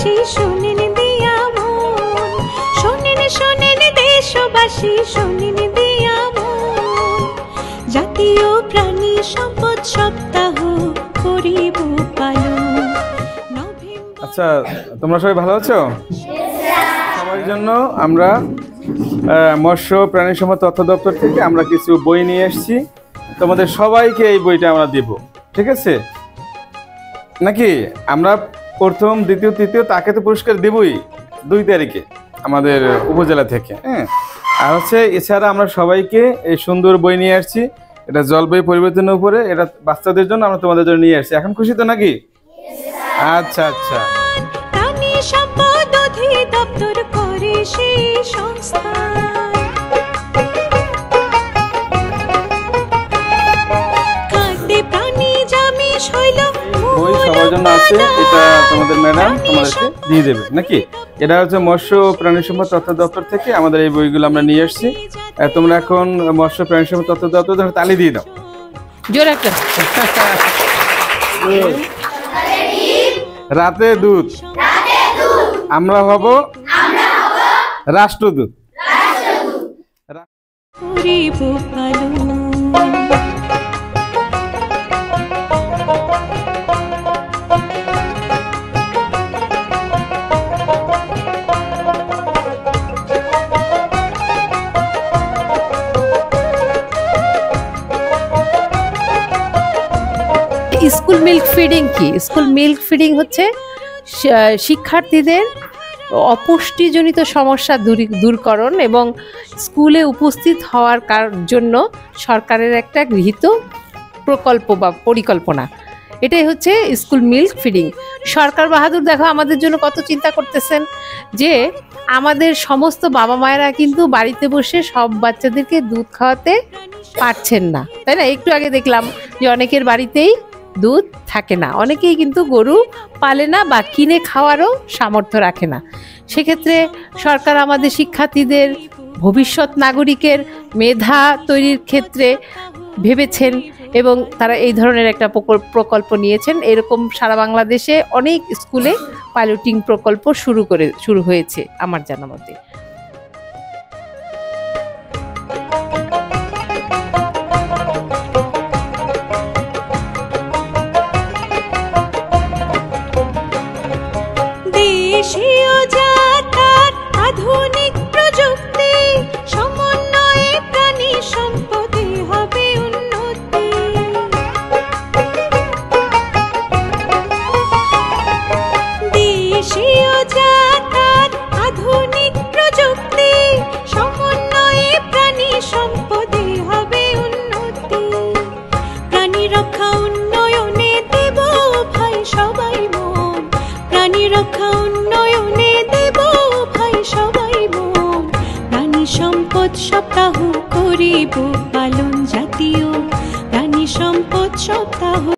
দেশবাসী শোনেন দিয়া মন, শোনেন শোনেন দেশবাসী শোনেন দিয়া মন, জাতীয় প্রাণী সম্পদ সপ্তাহ করিব পালন। আচ্ছা, তোমরা সবাই ভালো আছো? সবার জন্য আমরা মৎস্য প্রাণী সম্পদ তথ্য দপ্তর থেকে আমরা কিছু বই নিয়ে এসেছি, তোমাদের সবাইকে এই বইটা আমরা দেব, ঠিক আছে নাকি? আমরা প্রথম দ্বিতীয় তৃতীয় তাকে তো পুরস্কার দেবই 2 তারিখে আমাদের উপজেলা থেকে, হ্যাঁ। আর হচ্ছে এছাড়া আমরা সবাইকে এই সুন্দর বই নিয়ে আসছি, এটা জলবায়ু পরিবর্তনের উপরে, এটা বাচ্চাদের জন্য আমরা তোমাদের জন্য নিয়ে আসছি। এখন খুশি তো নাকি? আচ্ছা আচ্ছা। প্রাণী সম্পদ অধিদপ্তর করে সেই সংস্থা, খাদ্যে প্রাণী জামিস হইল বই সবার জন্য আছে, এটা তোমাদের ম্যাডাম তোমাদেরকে দিয়ে দেবে নাকি? এটা হচ্ছে মৎস্য প্রাণী সম্পদ তথ্য দপ্তর থেকে আমাদের এই বইগুলো আমরা নিয়ে এসেছি। তোমরা এখন মৎস্য প্রাণী সম্পদ তথ্য দপ্তর তালি দিয়ে দাও জোর একটা। রাতে দুধ, আমরা হব রাষ্ট্রদূত। করিব পালন। স্কুল মিল্ক ফিডিং কি? স্কুল মিল্ক ফিডিং হচ্ছে শিক্ষার্থীদের অপুষ্টিজনিত সমস্যা দূরকরণ এবং স্কুলে উপস্থিত হওয়ার জন্য সরকারের একটা গৃহীত প্রকল্প বা পরিকল্পনা, এটাই হচ্ছে স্কুল মিল্ক ফিডিং। সরকার বাহাদুর দেখো আমাদের জন্য কত চিন্তা করতেছেন যে আমাদের সমস্ত বাবা মায়েরা কিন্তু বাড়িতে বসে সব বাচ্চাদেরকে দুধ খাওয়াতে পারছেন না, তাই না? একটু আগে দেখলাম যে অনেকের বাড়িতেই দুধ থাকে না, অনেকেই কিন্তু গরু পালে না বা কিনে খাওয়ারও সামর্থ্য রাখে না। সেক্ষেত্রে সরকার আমাদের শিক্ষার্থীদের ভবিষ্যৎ নাগরিকের মেধা তৈরির ক্ষেত্রে ভেবেছেন এবং তারা এই ধরনের একটা প্রকল্প নিয়েছেন। এরকম সারা বাংলাদেশে অনেক স্কুলে পাইলটিং প্রকল্প শুরু হয়েছে আমার জানা মতে। দেশীয় জাতার আধুনিক প্রযুক্তি সমন্বয়ে প্রাণী সম্পদে হবে উন্নতি। দেশীয় জাতার আধুনিক প্রযুক্তি সমন্বয়ে প্রাণী সম্পদে হবে উন্নতি। প্রাণী রক্ষা উন্নয়নে দেব ভাই সবাই মন, প্রাণী রক্ষা উন্নয়নে দেব ভাই সবাই মন। প্রাণী সম্পদ সপ্তাহ করিব পালন, জাতীয় প্রাণী সম্পদ সপ্তাহ।